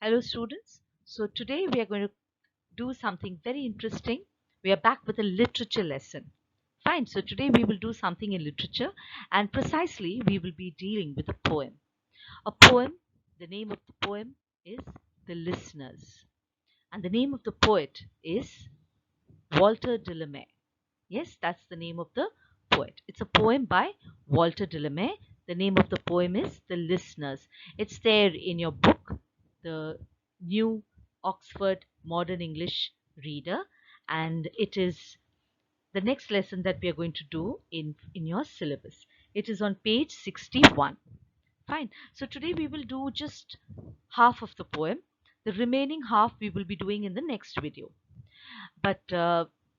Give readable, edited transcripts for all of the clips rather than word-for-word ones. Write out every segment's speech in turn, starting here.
Hello students. So today we are going to do something very interesting. We are back with a literature lesson. Fine. So today we will do something in literature and precisely we will be dealing with a poem. A poem, the name of the poem is The Listeners. And the name of the poet is Walter de la Mare. Yes, that's the name of the poet. It's a poem by Walter de la Mare. The name of the poem is The Listeners. It's there in your book, the New Oxford Modern English Reader, and it is the next lesson that we are going to do in your syllabus. It is on page 61. Fine. So today we will do just half of the poem. The remaining half we will be doing in the next video. But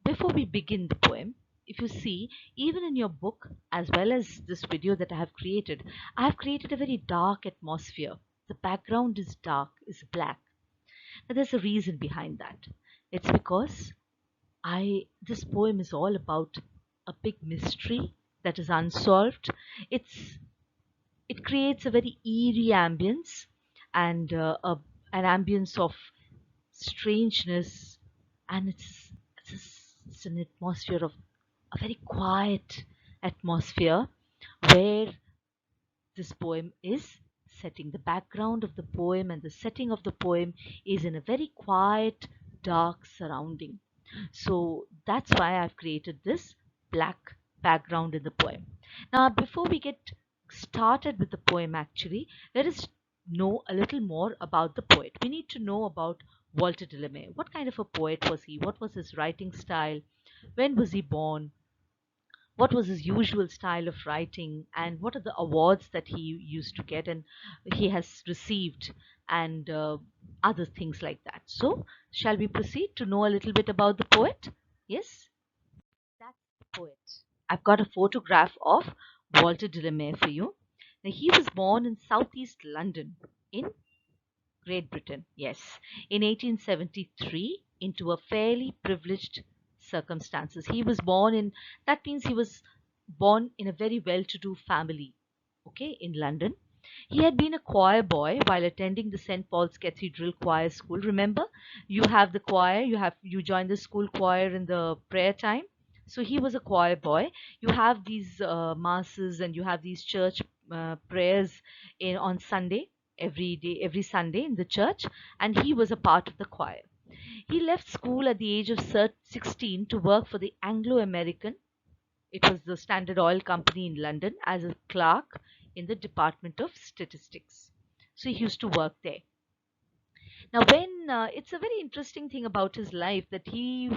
before we begin the poem, if you see, even in your book, as well as this video that I have created a very dark atmosphere. The background is dark, is black. Now, there's a reason behind that. It's because this poem is all about a big mystery that is unsolved. It's it creates a very eerie ambience and an ambience of strangeness, and it's an atmosphere of a very quiet atmosphere where this poem is setting. The background of the poem and the setting of the poem is in a very quiet, dark surrounding. So that's why I've created this black background in the poem. Now, before we get started with the poem, actually, let us know a little more about the poet. We need to know about Walter de la Mare. What kind of a poet was he? What was his writing style? When was he born? What was his usual style of writing? And what are the awards that he used to get and he has received? And other things like that. So, shall we proceed to know a little bit about the poet? Yes, that's the poet. I've got a photograph of Walter de la Mare for you. Now, he was born in southeast London in Great Britain, yes, in 1873 into a fairly privileged circumstances. He was born in, that means he was born in a very well-to-do family, okay, in London. He had been a choir boy while attending the St. Paul's Cathedral Choir School. Remember, you have the choir, you join the school choir in the prayer time. So he was a choir boy. You have these masses and you have these church prayers on Sunday, every day, every Sunday in the church, and he was a part of the choir. He left school at the age of 16 to work for the Anglo-American, it was the Standard Oil Company in London, as a clerk in the Department of Statistics. So he used to work there. Now, when it's a very interesting thing about his life that he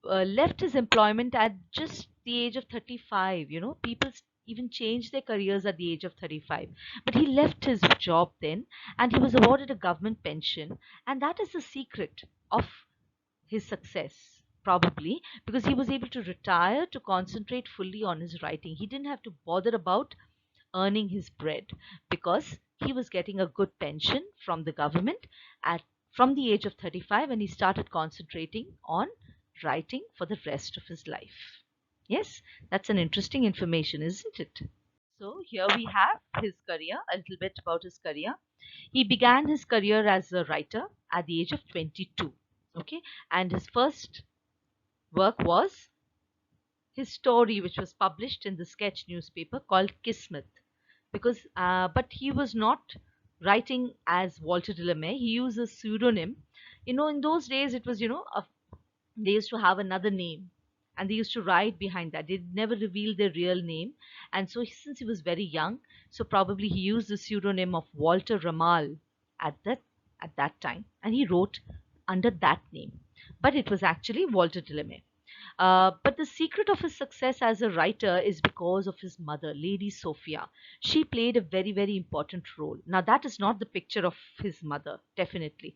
left his employment at just the age of 35. You know, people even change their careers at the age of 35. But he left his job then and he was awarded a government pension. And that is the secret of his success, probably because he was able to retire to concentrate fully on his writing. He didn't have to bother about earning his bread because he was getting a good pension from the government at from the age of 35, and he started concentrating on writing for the rest of his life. Yes, that's an interesting information, isn't it? So here we have his career, a little bit about his career. He began his career as a writer at the age of 22. Okay, and his first work was his story, which was published in the sketch newspaper called Kismet. Because, but he was not writing as Walter de la Mare. He used a pseudonym. You know, in those days, it was they used to have another name, and they used to write behind that. They never revealed their real name, and so since he was very young, so probably he used the pseudonym of Walter Ramal at that time, and he wrote under that name. But it was actually Walter de la Mare. But the secret of his success as a writer is because of his mother, Lady Sophia. She played a very, very important role. Now, that is not the picture of his mother, definitely.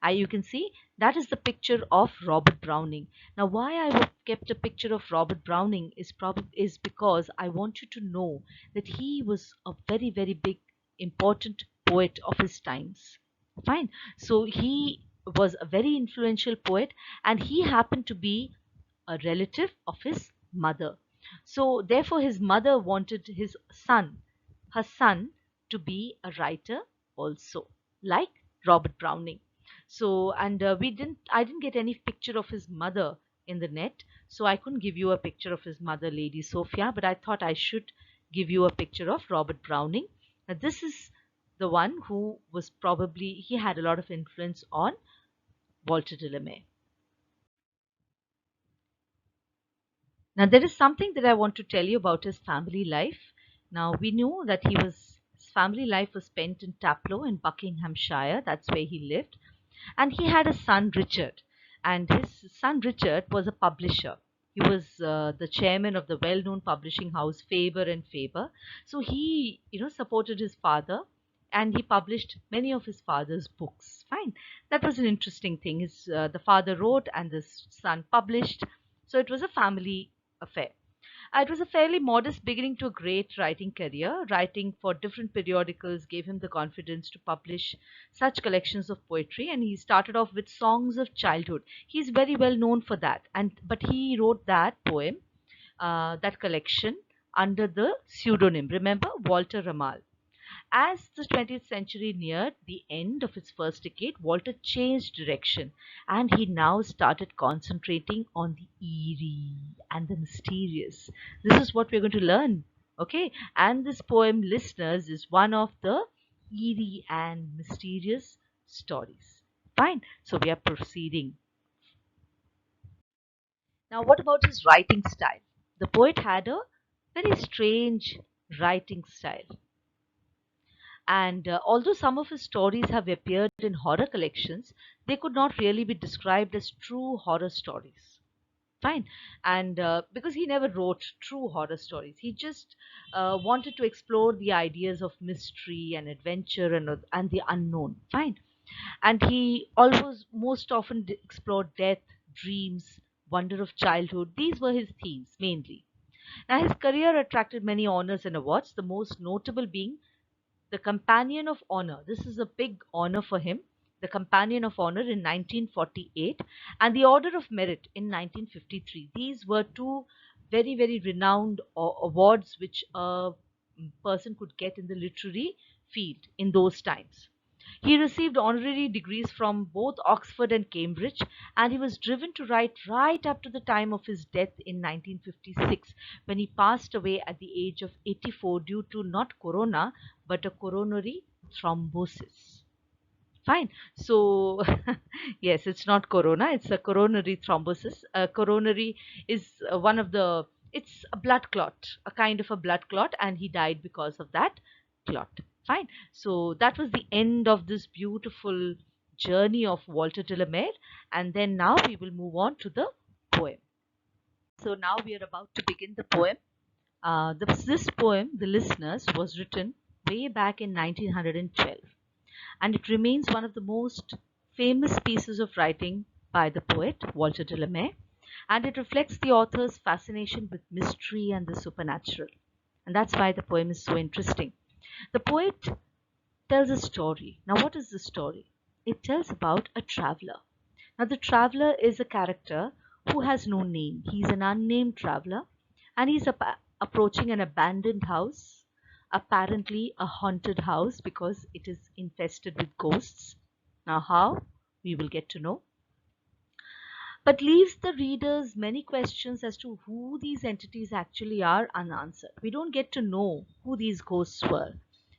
You can see that is the picture of Robert Browning. Now, why I have kept a picture of Robert Browning is because I want you to know that he was a very, very big, important poet of his times. Fine. So he was a very influential poet, and he happened to be a relative of his mother. So, therefore, his mother wanted her son, to be a writer also, like Robert Browning. So, and I didn't get any picture of his mother in the net, so I couldn't give you a picture of his mother, Lady Sophia, but I thought I should give you a picture of Robert Browning. Now, this is the one who was probably, he had a lot of influence on Walter de la Mare. Now, there is something that I want to tell you about his family life. Now, we knew that his family life was spent in Taplow in Buckinghamshire. That's where he lived. And he had a son, Richard. And his son, Richard, was a publisher. He was the chairman of the well-known publishing house Faber and Faber. So he, supported his father, and he published many of his father's books. Fine, that was an interesting thing. The father wrote, and the son published. So it was a family affair. It was a fairly modest beginning to a great writing career. Writing for different periodicals gave him the confidence to publish such collections of poetry, and he started off with Songs of Childhood. He's very well known for that, but he wrote that poem, that collection, under the pseudonym. Remember, Walter Ramal. As the 20th century neared the end of its first decade, Walter changed direction, and he now started concentrating on the eerie and the mysterious. This is what we're going to learn, okay? And this poem, listeners, is one of the eerie and mysterious stories. Fine, so we are proceeding. Now, what about his writing style? The poet had a very strange writing style. And although some of his stories have appeared in horror collections, they could not really be described as true horror stories. Fine. And because he never wrote true horror stories, he just wanted to explore the ideas of mystery and adventure and the unknown. Fine. And he always most often explored death, dreams, wonder of childhood. These were his themes mainly. Now, his career attracted many honors and awards, the most notable being the Companion of Honor. This is a big honor for him. The Companion of Honor in 1948 and the Order of Merit in 1953. These were two very, very renowned awards which a person could get in the literary field in those times. He received honorary degrees from both Oxford and Cambridge, and he was driven to write right up to the time of his death in 1956, when he passed away at the age of 84 due to not corona but a coronary thrombosis. Fine. So, yes, it's not corona, it's a coronary thrombosis. Coronary is it's a blood clot, a kind of a blood clot, and he died because of that clot. Fine. So, that was the end of this beautiful journey of Walter de la Mare. And then now we will move on to the poem. So, now we are about to begin the poem. This poem, The Listeners, was written way back in 1912, and it remains one of the most famous pieces of writing by the poet Walter de la Mare, and it reflects the author's fascination with mystery and the supernatural. And that's why the poem is so interesting. The poet tells a story. Now, what is the story? It tells about a traveler. Now, the traveler is a character who has no name. He's an unnamed traveler, and he's approaching an abandoned house, apparently a haunted house because it is infested with ghosts. Now, how? We will get to know. But leaves the readers many questions as to who these entities actually are unanswered. We don't get to know who these ghosts were,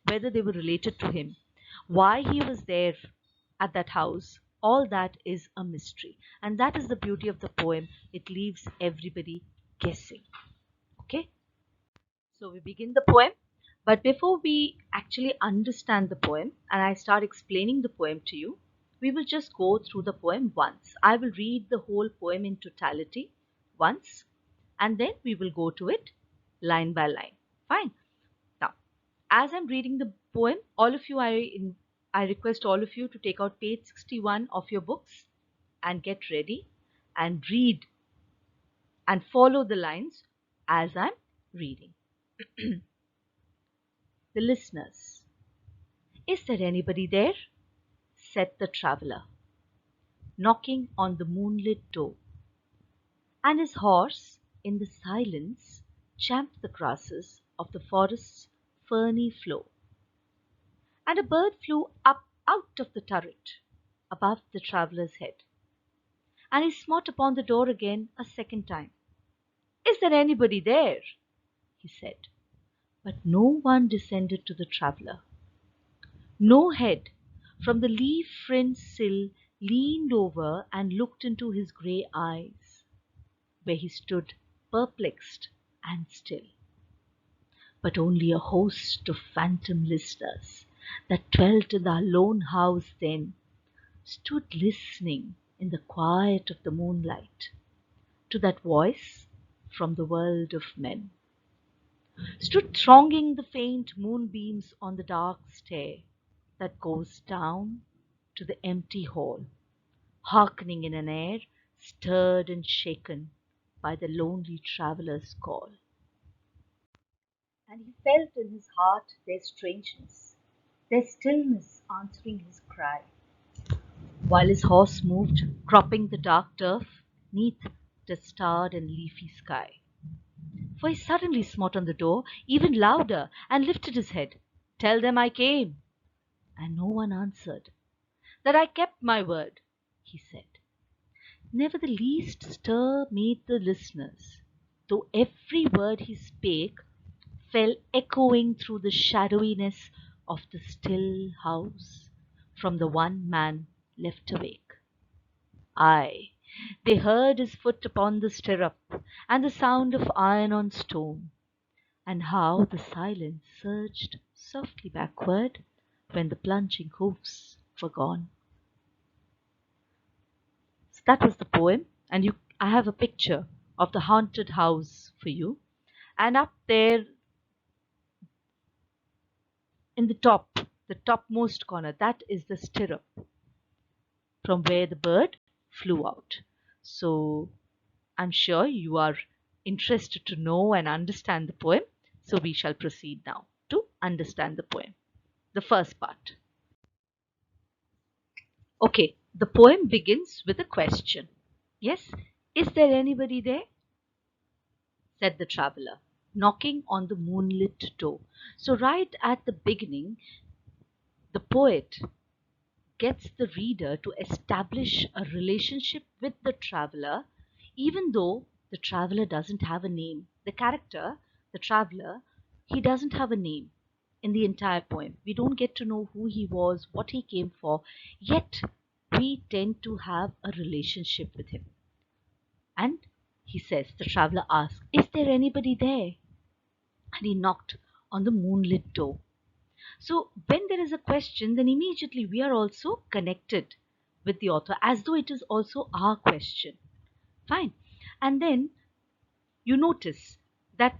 whether they were related to him, why he was there at that house. All that is a mystery. And that is the beauty of the poem. It leaves everybody guessing. Okay? So we begin the poem. But before we actually understand the poem and I start explaining the poem to you, we will just go through the poem once. I will read the whole poem in totality once, and then we will go to it line by line. Fine. Now, as I'm reading the poem, all of you, I request all of you to take out page 61 of your books and get ready and read and follow the lines as I'm reading. The Listeners. Is there anybody there? Said the traveller, knocking on the moonlit door. And his horse, in the silence, champed the grasses of the forest's ferny floor. And a bird flew up out of the turret, above the traveller's head, and he smote upon the door again a second time. "Is there anybody there?" he said. But no one descended to the traveller. No head from the leaf-fringed sill leaned over and looked into his grey eyes, where he stood perplexed and still, but only a host of phantom listeners that dwelt in the lone house then stood listening in the quiet of the moonlight to that voice from the world of men, stood thronging the faint moonbeams on the dark stair that goes down to the empty hall, hearkening in an air stirred and shaken by the lonely traveller's call. And he felt in his heart their strangeness, their stillness answering his cry, while his horse moved, cropping the dark turf neath the starred and leafy sky. For he suddenly smote on the door even louder and lifted his head. "Tell them I came." And no one answered. "That I kept my word," he said. Never the least stir made the listeners, though every word he spake fell echoing through the shadowiness of the still house from the one man left awake. Aye, they heard his foot upon the stirrup, and the sound of iron on stone, and how the silence surged softly backward when the plunging hoofs were gone. So that was the poem, and I have a picture of the haunted house for you. And up there in the topmost corner, that is the stirrup from where the bird flew out. So I'm sure you are interested to know and understand the poem. So we shall proceed now to understand the poem. The first part. Okay, the poem begins with a question. Yes, is there anybody there? Said the traveller, knocking on the moonlit door. So, right at the beginning, the poet gets the reader to establish a relationship with the traveller, even though the traveller doesn't have a name. The character, the traveller, he doesn't have a name in the entire poem. We don't get to know who he was, what he came for, yet we tend to have a relationship with him. And he says, the traveller asks, "Is there anybody there?" And he knocked on the moonlit door. So when there is a question, then immediately we are also connected with the author as though it is also our question. Fine. And then you notice that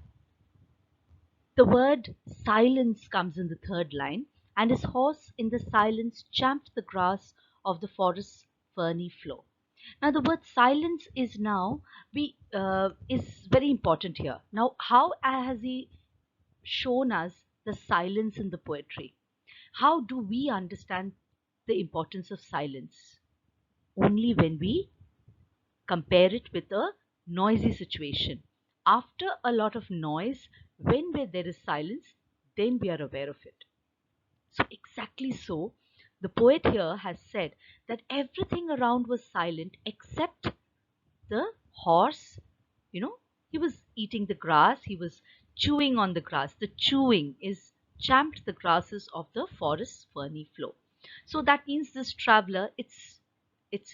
the word silence comes in the third line, and his horse in the silence champed the grass of the forest's ferny floor. Now the word silence is now is very important here. Now how has he shown us the silence in the poetry? How do we understand the importance of silence? Only when we compare it with a noisy situation. After a lot of noise, when there is silence, then we are aware of it. So, exactly so, the poet here has said that everything around was silent except the horse. You know, he was eating the grass, he was chewing on the grass. The chewing is champed the grasses of the forest's ferny floor. So that means this traveler, it's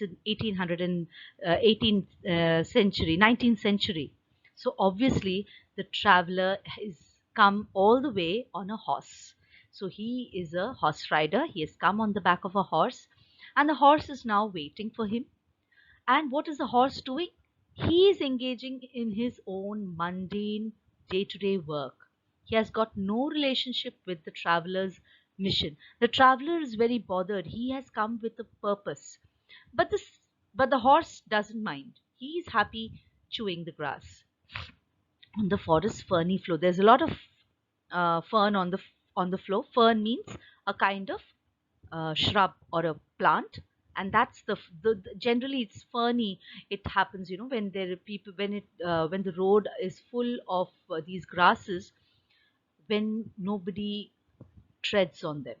in 1800 and 18th century, 19th century. So obviously the traveler has come all the way on a horse. So he is a horse rider. He has come on the back of a horse, and the horse is now waiting for him. And what is the horse doing? He is engaging in his own mundane day to day work. He has got no relationship with the traveler's mission. The traveler is very bothered. He has come with a purpose. But the horse doesn't mind. He is happy chewing the grass on the forest ferny floor. There's a lot of fern on the floor. Fern means a kind of shrub or a plant, and that's generally it's ferny. It happens, you know, when there are people when the road is full of these grasses, when nobody treads on them.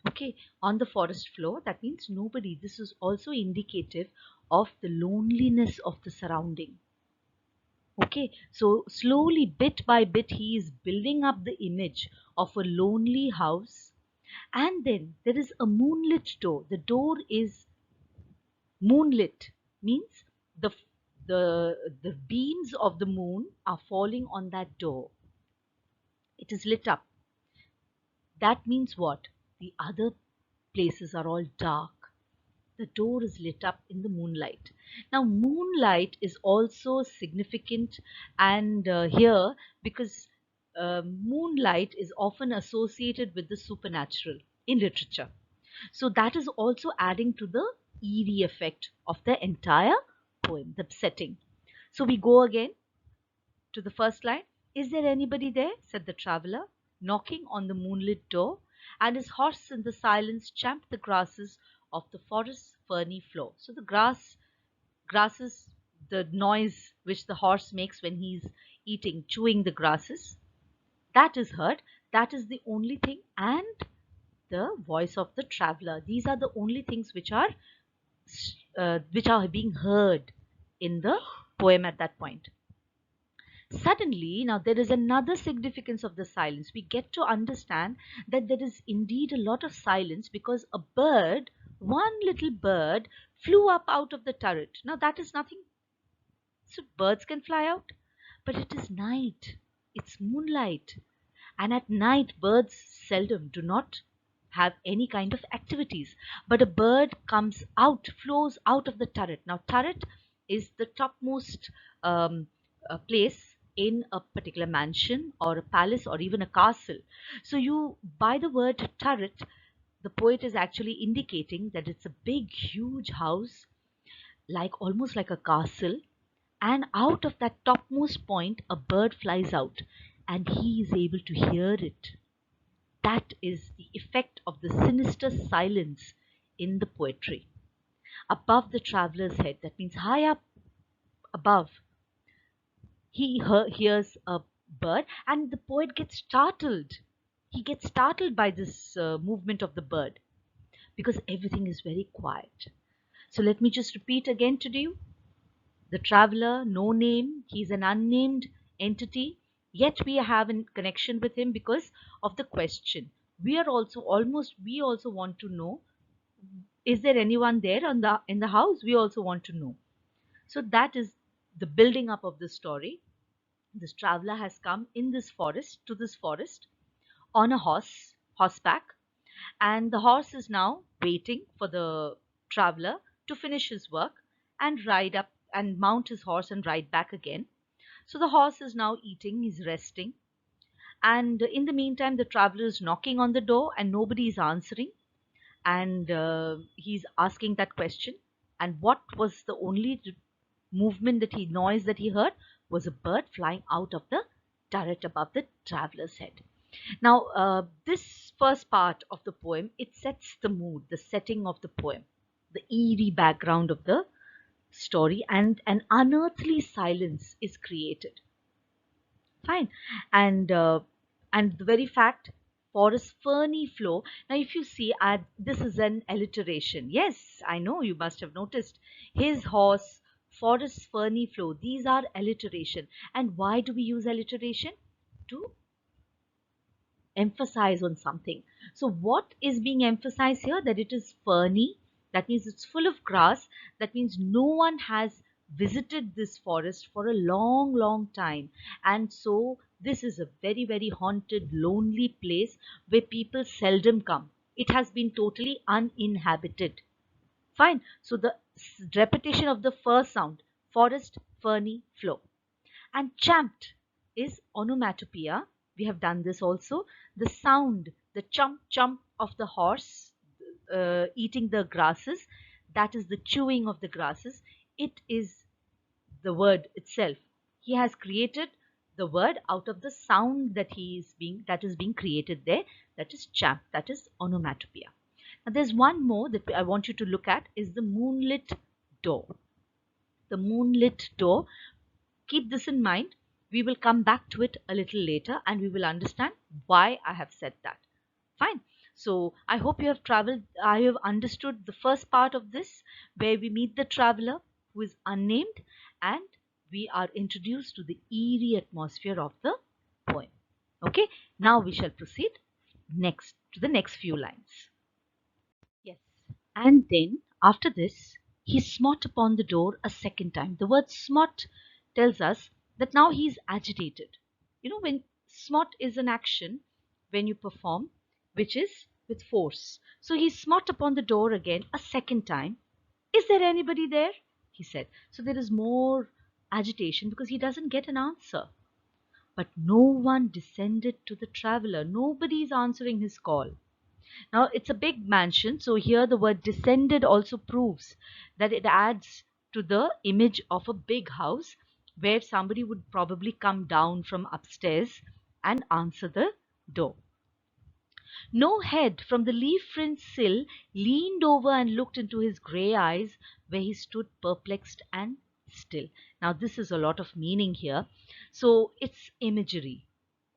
Okay, on the forest floor, that means nobody. This is also indicative of the loneliness of the surrounding. Okay, so slowly, bit by bit, he is building up the image of a lonely house. And then there is a moonlit door. The door is moonlit, means the the beams of the moon are falling on that door. It is lit up. That means what? The other places are all dark. The door is lit up in the moonlight. Now, moonlight is also significant, and here, because moonlight is often associated with the supernatural in literature. So that is also adding to the eerie effect of the entire poem, the setting. So we go again to the first line. Is there anybody there? Said the traveller, knocking on the moonlit door, and his horse in the silence champed the grasses of the forest's ferny floor. So the grasses, the noise which the horse makes when he's eating, chewing the grasses, that is heard. That is the only thing, and the voice of the traveller. These are the only things which are being heard in the poem at that point. Suddenly, now there is another significance of the silence. We get to understand that there is indeed a lot of silence because a bird, one little bird, flew up out of the turret. Now that is nothing. So birds can fly out, but it is night. It's moonlight. And at night, birds seldom do not have any kind of activities. But a bird comes out, flows out of the turret. Now, turret is the topmost place in a particular mansion or a palace or even a castle. So, you by the word turret, the poet is actually indicating that it's a big, huge house, like almost like a castle, and out of that topmost point, a bird flies out, and he is able to hear it. That is the effect of the sinister silence in the poetry. Above the traveler's head, that means high up above, he hears a bird, and the poet gets startled. He gets startled by this movement of the bird because everything is very quiet. So let me just repeat again to you. The traveler, no name, he's an unnamed entity, yet we have a connection with him because of the question. We also want to know, is there anyone there in the house? We also want to know. So that is the building up of the story. This traveler has come in this forest to this forest on a horseback, and the horse is now waiting for the traveler to finish his work and ride up and mount his horse and ride back again. So the horse is now eating, he's resting. And in the meantime, the traveler is knocking on the door and nobody is answering. And he's asking that question. And what was the only movement noise that he heard was a bird flying out of the turret above the traveler's head. Now, this first part of the poem, it sets the mood, the setting of the poem, the eerie background of the story, and an unearthly silence is created. Fine. And the very fact, forest ferny flow. Now if you see, this is an alliteration. Yes, I know, you must have noticed. His horse, forest ferny flow, these are alliteration. And why do we use alliteration? To emphasize on something. So what is being emphasized here? That it is ferny, that means it's full of grass. That means no one has visited this forest for a long time, and so this is a very haunted, lonely place where people seldom come. It has been totally uninhabited. Fine. So the repetition of the first sound, forest ferny flow, and champed is onomatopoeia. We have done this also. The sound, the chump of the horse eating the grasses, that is the chewing of the grasses. It is the word itself. He has created the word out of the sound that is being created there. That is champ. That is onomatopoeia. Now there's one more that I want you to look at is the moonlit door. The moonlit door. Keep this in mind. We will come back to it a little later and we will understand why I have said that. Fine. So I hope you have traveled, I have understood the first part of this, where we meet the traveler who is unnamed, and we are introduced to the eerie atmosphere of the poem. Okay, now we shall proceed next to the next few lines. Yes. And then, after this, he smote upon the door a second time. The word smote tells us that now he is agitated. You know, when smote is an action when you perform, which is with force. So he smote upon the door again a second time. Is there anybody there? He said. So there is more agitation because he doesn't get an answer. But no one descended to the traveler. Nobody is answering his call. Now it's a big mansion, so here the word descended also proves that it adds to the image of a big house where somebody would probably come down from upstairs and answer the door. No head from the leaf-fringed sill leaned over and looked into his grey eyes, where he stood perplexed and still. Now this is a lot of meaning here. So it's imagery.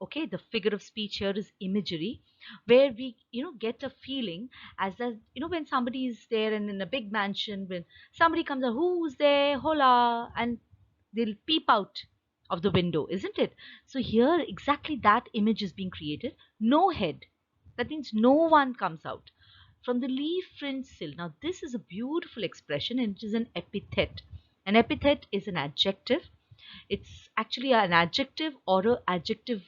Okay, the figure of speech here is imagery, where we get a feeling as that when somebody is there and in a big mansion, when somebody comes out, who's there, hola, and they'll peep out of the window, isn't it? So here exactly that image is being created. No head, that means no one comes out from the leaf fringed sill. Now this is a beautiful expression, and it is an epithet. An epithet is an adjective. It's actually an adjective or an adjective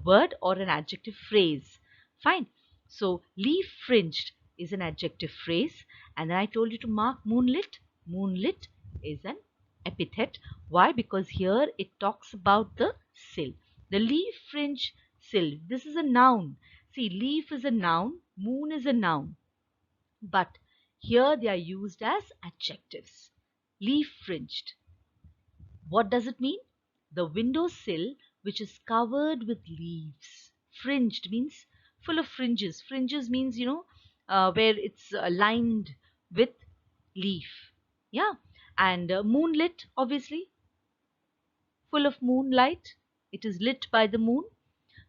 word or an adjective phrase. Fine. So leaf fringed is an adjective phrase, and then I told you to mark moonlit. Moonlit is an epithet. Why? Because here it talks about the sill. The leaf fringe sill. This is a noun. See, leaf is a noun, moon is a noun, but here they are used as adjectives. Leaf fringed. What does it mean? The window sill which is covered with leaves. Fringed means full of fringes. Fringes means, where it's lined with leaf. Yeah. And moonlit, obviously, full of moonlight. It is lit by the moon.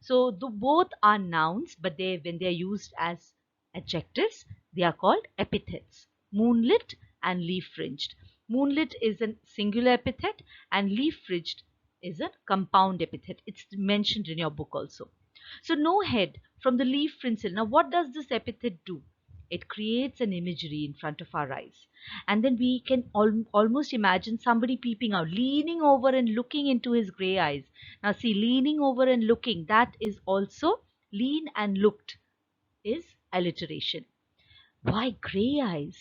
So the both are nouns, but when they are used as adjectives, they are called epithets. Moonlit and leaf fringed. Moonlit is a singular epithet, and leaf fringed is a compound epithet. It's mentioned in your book also. So no head from the leaf fringed. Now what does this epithet do? It creates an imagery in front of our eyes. And then we can almost imagine somebody peeping out, leaning over and looking into his grey eyes. Now see, leaning over and looking, that is also lean and looked is alliteration. Why grey eyes?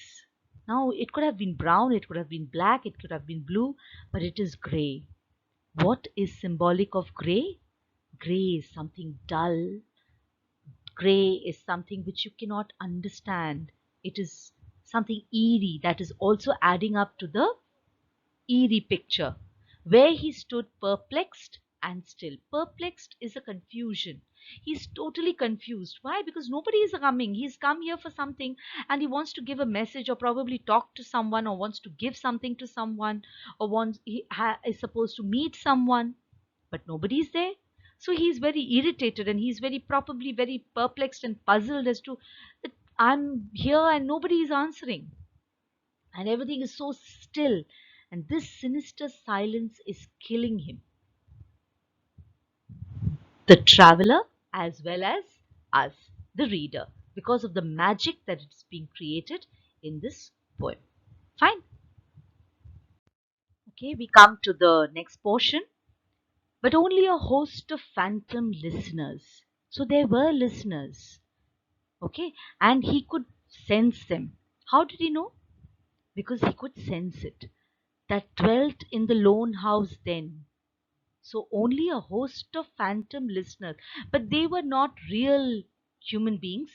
Now it could have been brown, it could have been black, it could have been blue, but it is grey. What is symbolic of grey? Grey is something dull. Grey is something which you cannot understand. It is something eerie that is also adding up to the eerie picture, where he stood perplexed and still. Perplexed is a confusion. He's totally confused. Why? Because nobody is coming. He's come here for something and he wants to give a message or probably talk to someone or wants to give something to someone or is supposed to meet someone, but nobody is there. So he's very irritated and he's very probably very perplexed and puzzled as to that I'm here and nobody is answering and everything is so still, and this sinister silence is killing him, the traveler as well as us, the reader, because of the magic that is being created in this poem. Fine. Okay, we come to the next portion. But only a host of phantom listeners. So there were listeners. Okay, and he could sense them. How did he know? Because he could sense it. That dwelt in the lone house then. So only a host of phantom listeners, but they were not real human beings,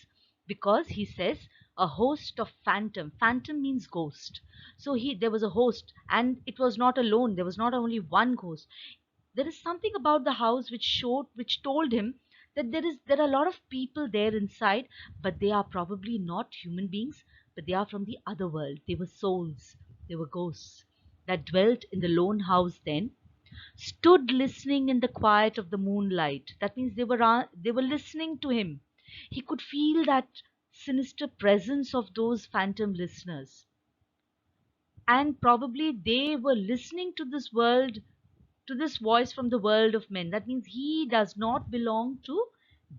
because he says a host of phantom. Phantom means ghost. So there was a host, and it was not alone. There was not only one ghost. There is something about the house which told him that there are a lot of people there inside, but they are probably not human beings, but they are from the other world. They were souls, they were ghosts that dwelt in the lone house then, stood listening in the quiet of the moonlight. That means they were listening to him. He could feel that sinister presence of those phantom listeners. And probably they were listening to this world, to this voice from the world of men. That means he does not belong to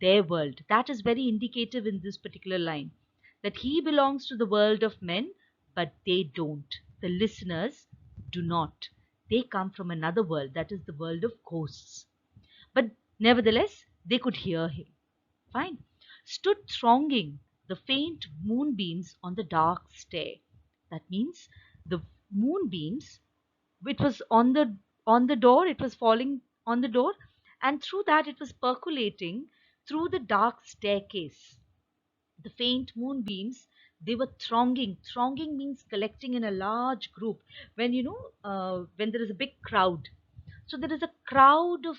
their world. That is very indicative in this particular line, that he belongs to the world of men, but they don't. The listeners do not. They come from another world, that is the world of ghosts. But nevertheless, they could hear him. Fine. Stood thronging the faint moonbeams on the dark stair. That means the moonbeams, it was on the door, it was falling on the door, and through that it was percolating through the dark staircase. The faint moonbeams, they were thronging means collecting in a large group. When when there is a big crowd, so there is a crowd of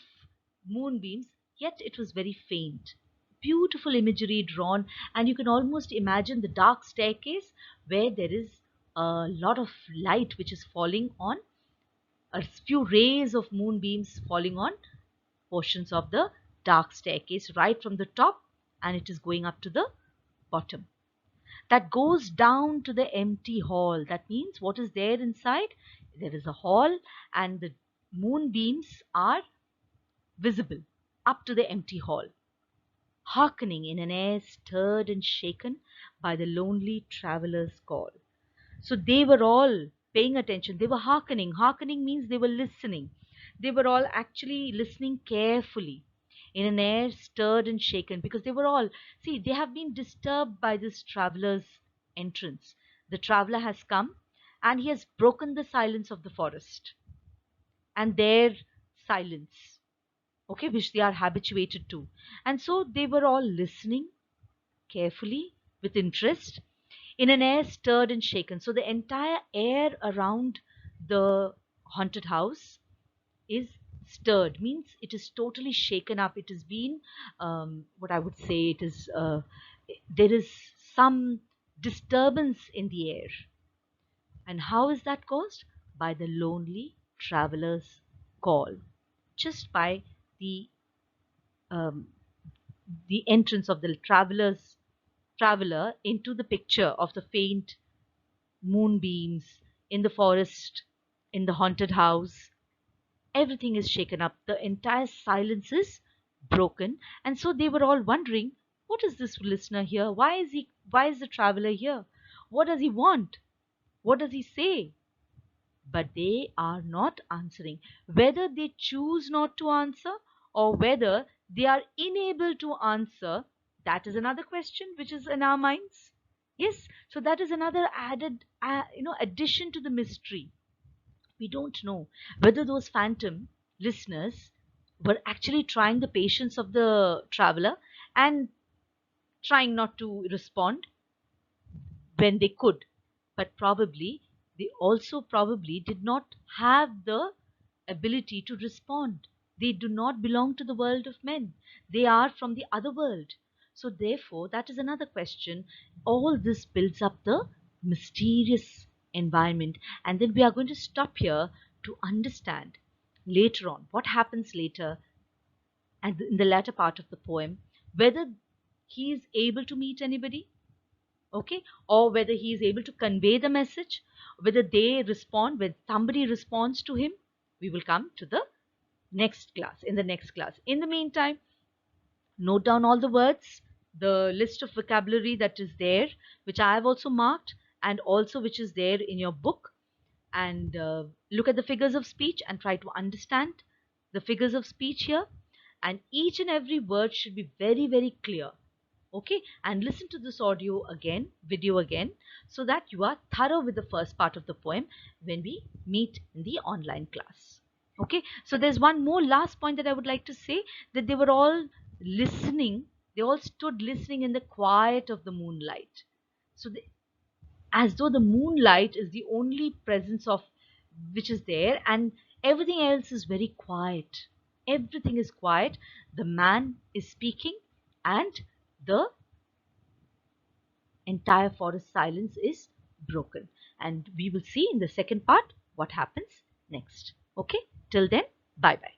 moonbeams, yet it was very faint. Beautiful imagery drawn, and you can almost imagine the dark staircase where there is a lot of light which is falling on, a few rays of moonbeams falling on portions of the dark staircase right from the top, and it is going up to the bottom. That goes down to the empty hall. That means what is there inside? There is a hall, and the moonbeams are visible up to the empty hall, hearkening in an air stirred and shaken by the lonely traveller's call. So they were all paying attention. They were hearkening. Hearkening means they were listening. They were all actually listening carefully in an air stirred and shaken, because they were all, see, they have been disturbed by this traveler's entrance. The traveler has come and he has broken the silence of the forest and their silence, okay, which they are habituated to. And so they were all listening carefully with interest in an air stirred and shaken. So the entire air around the haunted house is stirred, means it is totally shaken up. It has been, what I would say, it is, there is some disturbance in the air. And how is that caused? By the lonely traveler's call, just by the um, the entrance of the traveler into the picture of the faint moonbeams in the forest, in the haunted house. Everything is shaken up. The entire silence is broken. And so they were all wondering, what is this listener here? Why is the traveler here? What does he want? What does he say? But they are not answering. Whether they choose not to answer or whether they are unable to answer, that is another question which is in our minds. Yes, so that is another added, addition to the mystery. We don't know whether those phantom listeners were actually trying the patience of the traveler and trying not to respond when they could, but probably they also probably did not have the ability to respond. They do not belong to the world of men, they are from the other world. So therefore that is another question. All this builds up the mysterious environment, and then we are going to stop here to understand later on what happens later and in the latter part of the poem, whether he is able to meet anybody, okay, or whether he is able to convey the message, whether they respond, when somebody responds to him. We will come to the next class, in the next class. In the meantime, note down all the words, the list of vocabulary that is there, which I have also marked, and also which is there in your book, and look at the figures of speech and try to understand the figures of speech here. And each and every word should be very, very clear, okay, and listen to this video again, so that you are thorough with the first part of the poem when we meet in the online class. Okay, so there's one more last point that I would like to say, that they were all listening, they all stood listening in the quiet of the moonlight. So as though the moonlight is the only presence of which is there, and everything else is very quiet. Everything is quiet. The man is speaking, and the entire forest silence is broken. And we will see in the second part what happens next. Okay, till then, bye bye.